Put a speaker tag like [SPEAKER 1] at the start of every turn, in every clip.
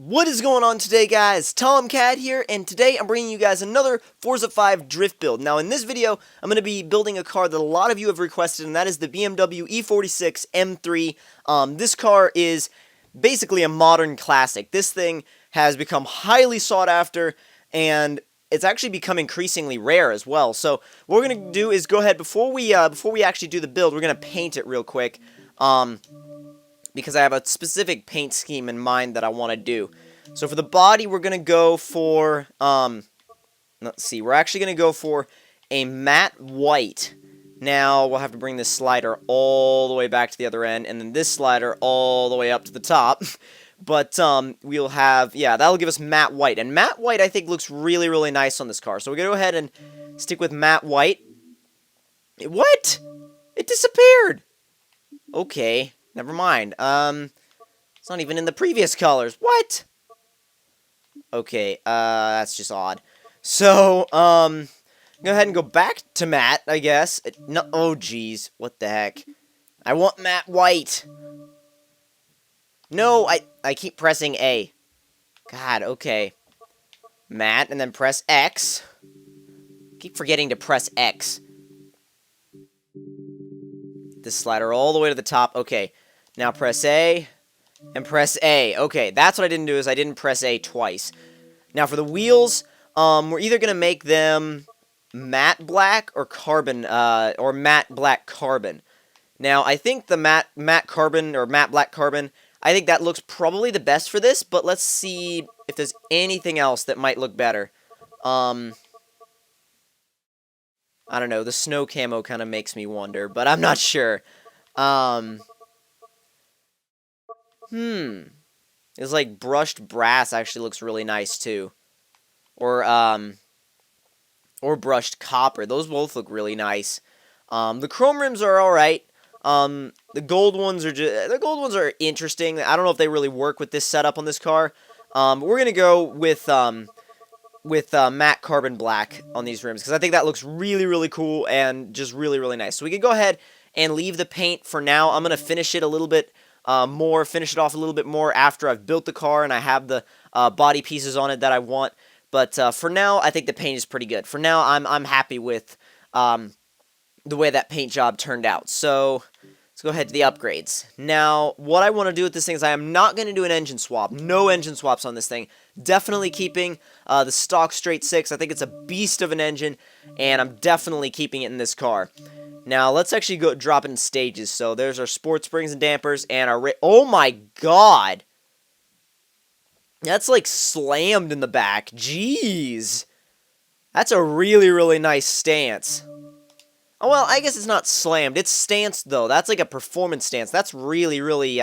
[SPEAKER 1] What is going on today, guys? Tomcat here, and today I'm bringing you guys another Forza 5 drift build. Now, in this video, I'm going to be building a car that a lot of you have requested, and that is the BMW E46 M3. This car is basically a modern classic. This thing has become highly sought after, and it's actually become increasingly rare as well. So, what we're going to do is go ahead, before we actually do the build, we're going to paint it real quick. Because I have a specific paint scheme in mind that I want to do. So for the body, we're going to go for, let's see, we're actually going to go for a matte white. Now, we'll have to bring this slider all the way back to the other end, and then this slider all the way up to the top. But, we'll have, yeah, that'll give us matte white. And matte white, I think, looks really, really nice on this car. So we're going to go ahead and stick with matte white. What? It disappeared! Okay. Never mind. It's not even in the previous colors. What? Okay, that's just odd. So, go ahead and go back to matte, I guess. No, oh, jeez. What the heck? I want matte white. No, I keep pressing A. God, okay. Matte, and then press X. Keep forgetting to press X. This slider all the way to the top. Okay. Now press A, and press A. Okay, that's what I didn't do, is I didn't press A twice. Now for the wheels, we're either going to make them matte black or carbon, or matte black carbon. Now, I think the matte carbon, or matte black carbon, I think that looks probably the best for this, but let's see if there's anything else that might look better. I don't know, the snow camo kind of makes me wonder, but I'm not sure. It's like brushed brass actually looks really nice too. Or brushed copper. Those both look really nice. The chrome rims are alright. The gold ones are interesting. I don't know if they really work with this setup on this car. But we're gonna go with matte carbon black on these rims, because I think that looks really, really cool and just really, really nice. So we can go ahead and leave the paint for now. I'm gonna finish it a little bit finish it off a little bit more after I've built the car and I have the body pieces on it that I want. But for now, I think the paint is pretty good. For now, I'm happy with the way that paint job turned out. So let's go ahead to the upgrades. Now, what I want to do with this thing is I am not going to do an engine swap. No engine swaps on this thing. Definitely keeping the stock straight 6. I think it's a beast of an engine, and I'm definitely keeping it in this car. Now, let's actually go drop it in stages. So, there's our sport springs and dampers, and our... Oh my god! That's, like, slammed in the back. Jeez! That's a really, really nice stance. Oh, well, I guess it's not slammed. It's stanced, though. That's, like, a performance stance. That's really, really,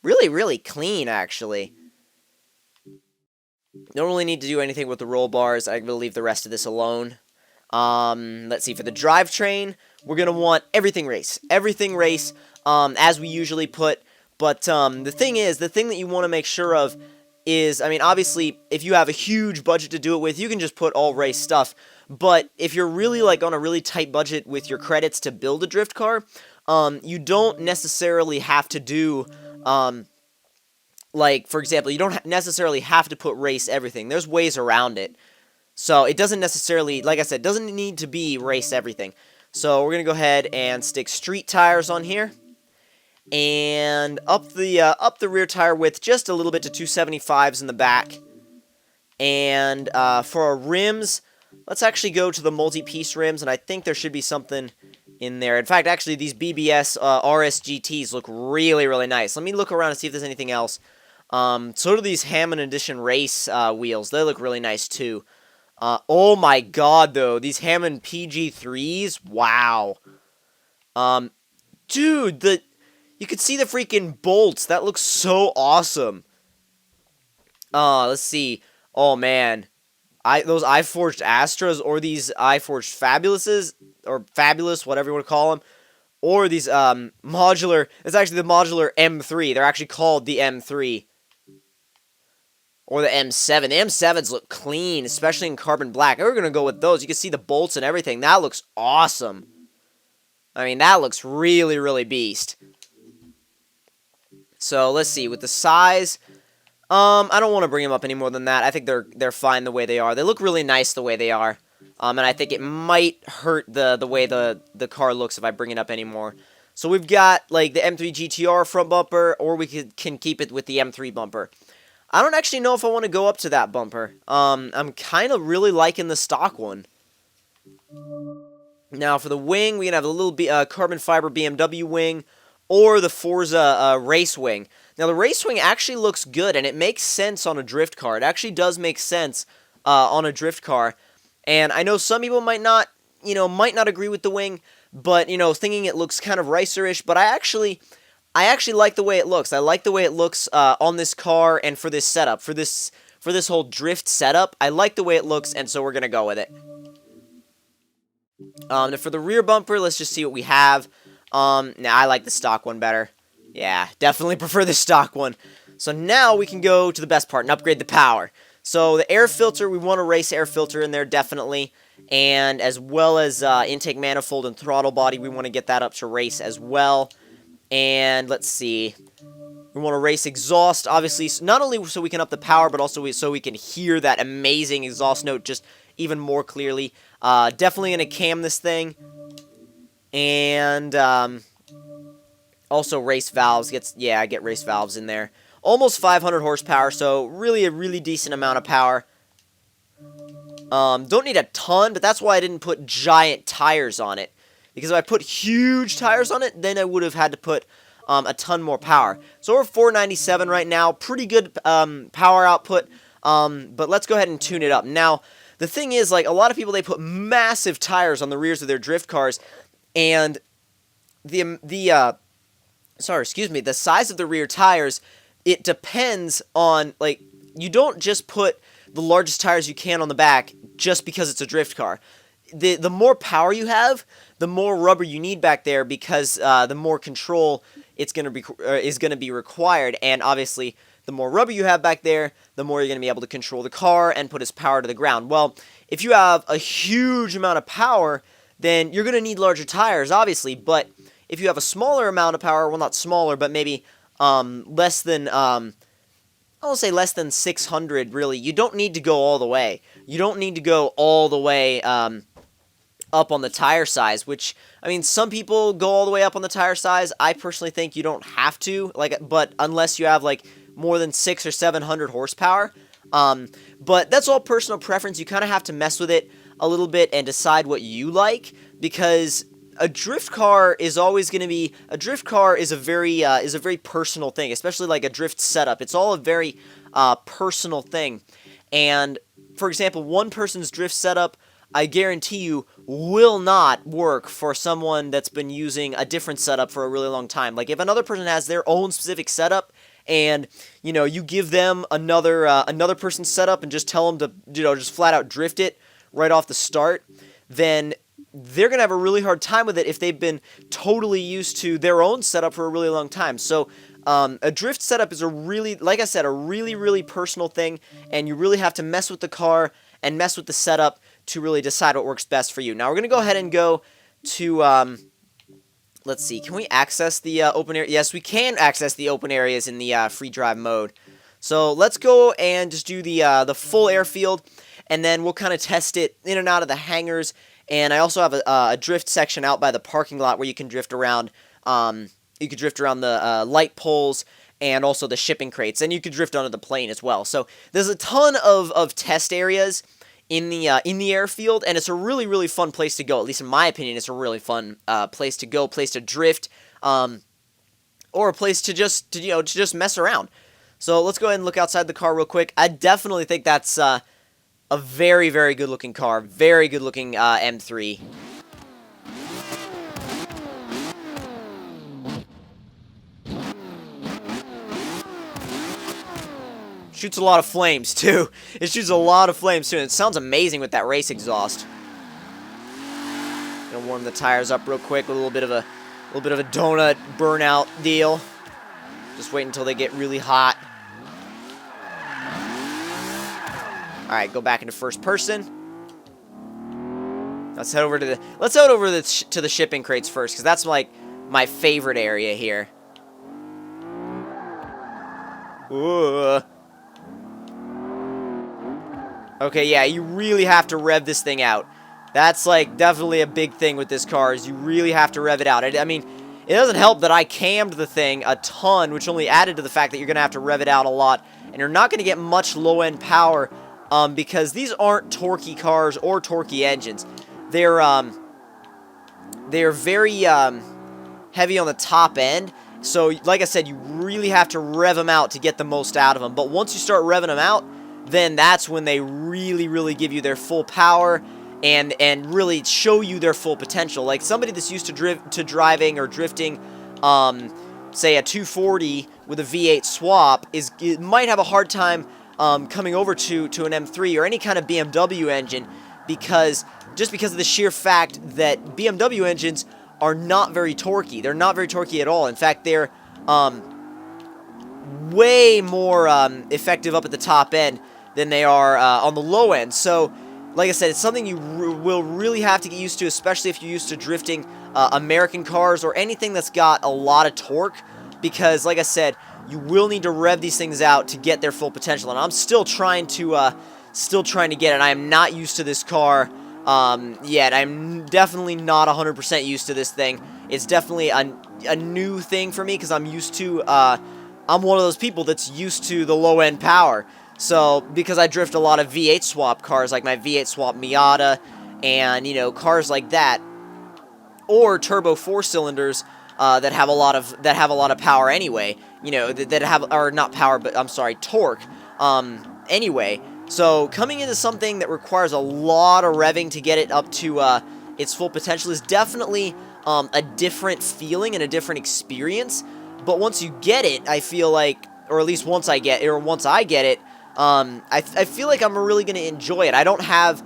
[SPEAKER 1] really clean, actually. Don't really need to do anything with the roll bars. I'm going to leave the rest of this alone. Let's see, for the drivetrain, we're going to want everything race. Everything race, as we usually put. But, the thing that you want to make sure of is, I mean, obviously, if you have a huge budget to do it with, you can just put all race stuff. But if you're really, like, on a really tight budget with your credits to build a drift car, you don't necessarily have to do, like, for example, you don't necessarily have to put race everything. There's ways around it. So, it doesn't necessarily, like I said, doesn't need to be race everything. So, we're going to go ahead and stick street tires on here. And up the rear tire width just a little bit to 275s in the back. And for our rims, let's actually go to the multi-piece rims. And I think there should be something in there. In fact, actually, these BBS RSGTs look really, really nice. Let me look around and see if there's anything else. So do these Hammond Edition race wheels. They look really nice, too. Oh my god, though. These Hammond PG3s. Wow. Dude, you could see the freaking bolts. That looks so awesome. Let's see. Oh, man. Those iForged Astras, or these iForged Fabulouses, or Fabulous, whatever you want to call them, or these, modular, it's actually the modular M3. They're actually called the M3. Or the M7. The M7s look clean, especially in carbon black. We're going to go with those. You can see the bolts and everything. That looks awesome. I mean, that looks really, really beast. So, let's see. With the size, I don't want to bring them up any more than that. I think they're fine the way they are. They look really nice the way they are. And I think it might hurt the way the car looks if I bring it up anymore. So we've got like the M3 GTR front bumper, or we can keep it with the M3 bumper. I don't actually know if I want to go up to that bumper. I'm kind of really liking the stock one. Now for the wing, we can have a little carbon fiber BMW wing, or the Forza race wing. Now the race wing actually looks good, and it makes sense on a drift car. It actually does make sense on a drift car. And I know some people might not agree with the wing, but thinking it looks kind of racerish. But I actually like the way it looks. I like the way it looks on this car and for this setup, for this whole drift setup. I like the way it looks, and so we're gonna go with it. For the rear bumper, let's just see what we have. Nah, I like the stock one better. Yeah, definitely prefer the stock one. So now we can go to the best part and upgrade the power. So the air filter, we want a race air filter in there, definitely. And as well as intake manifold and throttle body, we want to get that up to race as well. And let's see. We want to race exhaust, obviously, not only so we can up the power, but also so we can hear that amazing exhaust note just even more clearly. Definitely going to cam this thing. And also race valves. Get race valves in there. Almost 500 horsepower, so really a really decent amount of power. Don't need a ton, but that's why I didn't put giant tires on it. Because if I put huge tires on it, then I would have had to put a ton more power. So we're 497 right now. Pretty good power output, but let's go ahead and tune it up. Now, the thing is, like, a lot of people, they put massive tires on the rears of their drift cars, and the size of the rear tires, it depends on, like, you don't just put the largest tires you can on the back just because it's a drift car. The more power you have, the more rubber you need back there, because the more control is going to be required, and obviously the more rubber you have back there, the more you're going to be able to control the car and put its power to the ground. Well, if you have a huge amount of power, then you're going to need larger tires, obviously, but if you have a smaller amount of power, well, not smaller, but maybe less than, I won't say less than 600, really. You don't need to go all the way. You don't need to go all the way up on the tire size, which, I mean, some people go all the way up on the tire size. I personally think you don't have to, but unless you have, like, more than 600 or 700 horsepower. But that's all personal preference. You kind of have to mess with it a little bit and decide what you like, because a drift car is always going to be, a drift car is a very personal thing, especially like a drift setup. It's all a very personal thing. And for example, one person's drift setup, I guarantee you, will not work for someone that's been using a different setup for a really long time. Like, if another person has their own specific setup, and you give them another person's setup and just tell them to just flat out drift it right off the start, then they're going to have a really hard time with it if they've been totally used to their own setup for a really long time. So a drift setup is like I said, a really, really personal thing, and you really have to mess with the car and mess with the setup to really decide what works best for you. Now we're going to go ahead and go to, let's see, can we access the open area? Yes, we can access the open areas in the free drive mode. So let's go and just do the full airfield, and then we'll kind of test it in and out of the hangars. And I also have a drift section out by the parking lot where you can drift around. You could drift around the light poles and also the shipping crates, and you could drift under the plane as well. So there's a ton of test areas in the airfield, and it's a really, really fun place to go. At least in my opinion, it's a really fun place to go, place to drift, or a place to just mess around. So let's go ahead and look outside the car real quick. I definitely think that's a very, very good looking car, very good looking M3. Shoots a lot of flames, too. It shoots a lot of flames, too, and it sounds amazing with that race exhaust. Gonna warm the tires up real quick with a little bit of a donut burnout deal. Just wait until they get really hot. Alright, go back into first person. Let's head over to the shipping crates first, because that's like my favorite area here. Ooh. Okay, yeah, you really have to rev this thing out. That's, like, definitely a big thing with this car, is you really have to rev it out. I mean, it doesn't help that I cammed the thing a ton, which only added to the fact that you're going to have to rev it out a lot, and you're not going to get much low-end power, because these aren't torquey cars or torquey engines. They're very, heavy on the top end, so, like I said, you really have to rev them out to get the most out of them, but once you start revving them out, then that's when they really, really give you their full power and really show you their full potential. Like somebody that's used to driving or drifting, say a 240 with a V8 swap it might have a hard time coming over to an M3 or any kind of BMW engine just because of the sheer fact that BMW engines are not very torquey. They're not very torquey at all. In fact, they're way more effective up at the top end than they are on the low end. So, like I said, it's something you will really have to get used to, especially if you're used to drifting American cars or anything that's got a lot of torque, because, like I said, you will need to rev these things out to get their full potential, and I'm still trying to get it. I am not used to this car yet. I'm definitely not 100% used to this thing. It's definitely a new thing for me, because I'm used to, I'm one of those people that's used to the low-end power. So, because I drift a lot of V8 swap cars, like my V8 swap Miata, and, you know, cars like that, or turbo 4-cylinders that have a lot of power anyway, you know, that have, or not power, but I'm sorry, torque. Anyway, so coming into something that requires a lot of revving to get it up to its full potential is definitely a different feeling and a different experience. But once you get it, I feel like, or at least once I get it, I feel like I'm really going to enjoy it. I don't have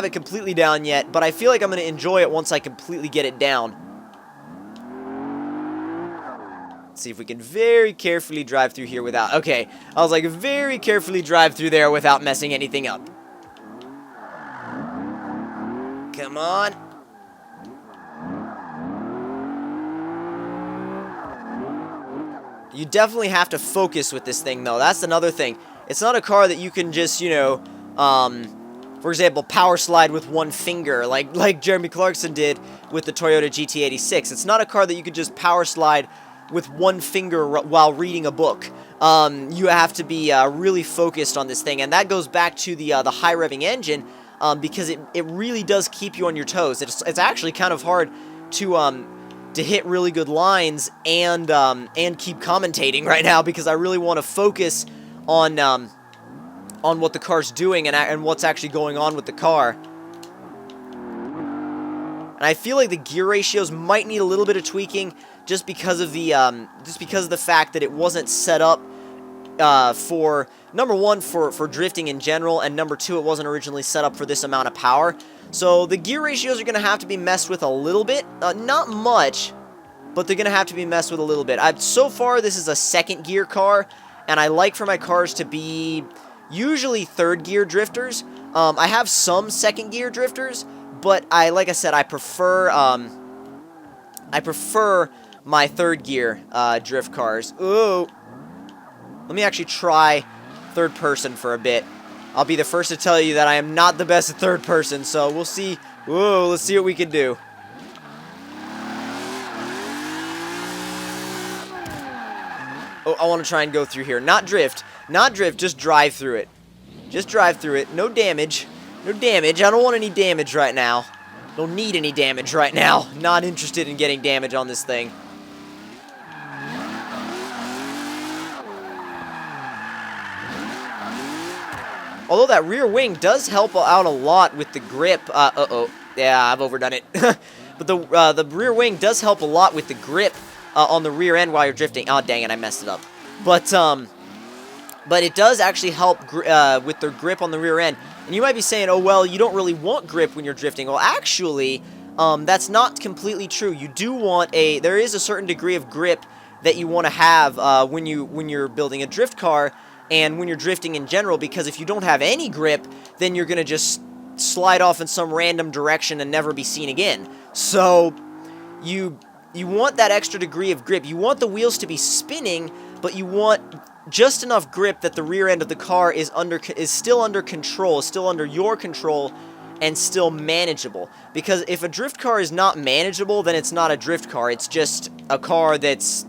[SPEAKER 1] it completely down yet, but I feel like I'm going to enjoy it once I completely get it down. Let's see if we can very carefully drive through here without, okay, I was like, very carefully drive through there without messing anything up. Come on. You definitely have to focus with this thing, though. That's another thing. It's not a car that you can just, you know, for example, power slide with one finger, like Jeremy Clarkson did with the Toyota GT86. It's not a car that you could just power slide with one finger while reading a book. You have to be really focused on this thing, and that goes back to the high revving engine, because it really does keep you on your toes. It's actually kind of hard to hit really good lines and keep commentating right now, because I really want to focus on what the car's doing and what's actually going on with the car. And I feel like the gear ratios might need a little bit of tweaking, just because of the fact that it wasn't set up for, number one, for drifting in general, and number two, it wasn't originally set up for this amount of power. So the gear ratios are going to have to be messed with a little bit. Not much, but they're going to have to be messed with a little bit. So far, this is a second gear car, and I like for my cars to be usually third gear drifters. I have some second gear drifters, but like I said, I prefer my third gear drift cars. Ooh. Let me actually try third person for a bit. I'll be the first to tell you that I am not the best at third person, so we'll see. Whoa, let's see what we can do. Oh, I want to try and go through here. Not drift, just drive through it. Just drive through it. No damage. No damage. I don't want any damage right now. Don't need any damage right now. Not interested in getting damage on this thing. Although that rear wing does help out a lot with the grip. Uh-oh. Yeah, I've overdone it. But the rear wing does help a lot with the grip on the rear end while you're drifting. Oh, dang it, I messed it up. But it does actually help with the grip on the rear end. And you might be saying, oh, well, you don't really want grip when you're drifting. Well, actually, that's not completely true. You do want there is a certain degree of grip that you want to have when you're building a drift car and when you're drifting in general, because if you don't have any grip, then you're going to just slide off in some random direction and never be seen again. So you want that extra degree of grip. You want the wheels to be spinning, but you want just enough grip that the rear end of the car is still under control, still under your control, and still manageable. Because if a drift car is not manageable, then it's not a drift car. It's just a car that's,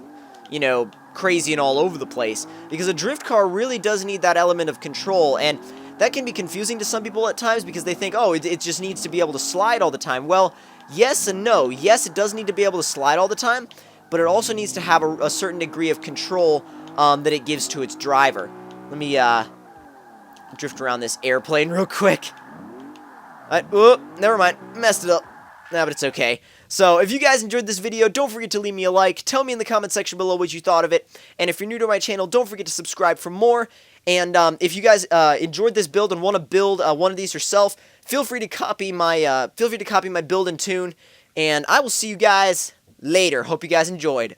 [SPEAKER 1] you know, crazy and all over the place. Because a drift car really does need that element of control, and that can be confusing to some people at times because they think, oh, it just needs to be able to slide all the time. Well, yes and no. Yes, it does need to be able to slide all the time, but it also needs to have a certain degree of control that it gives to its driver. Let me drift around this airplane real quick. Oh, never mind. Messed it up. Nah, but it's okay. So, if you guys enjoyed this video, don't forget to leave me a like. Tell me in the comment section below what you thought of it. And if you're new to my channel, don't forget to subscribe for more. And if you guys enjoyed this build and want to build one of these yourself, feel free to copy my build and tune. And I will see you guys later. Hope you guys enjoyed.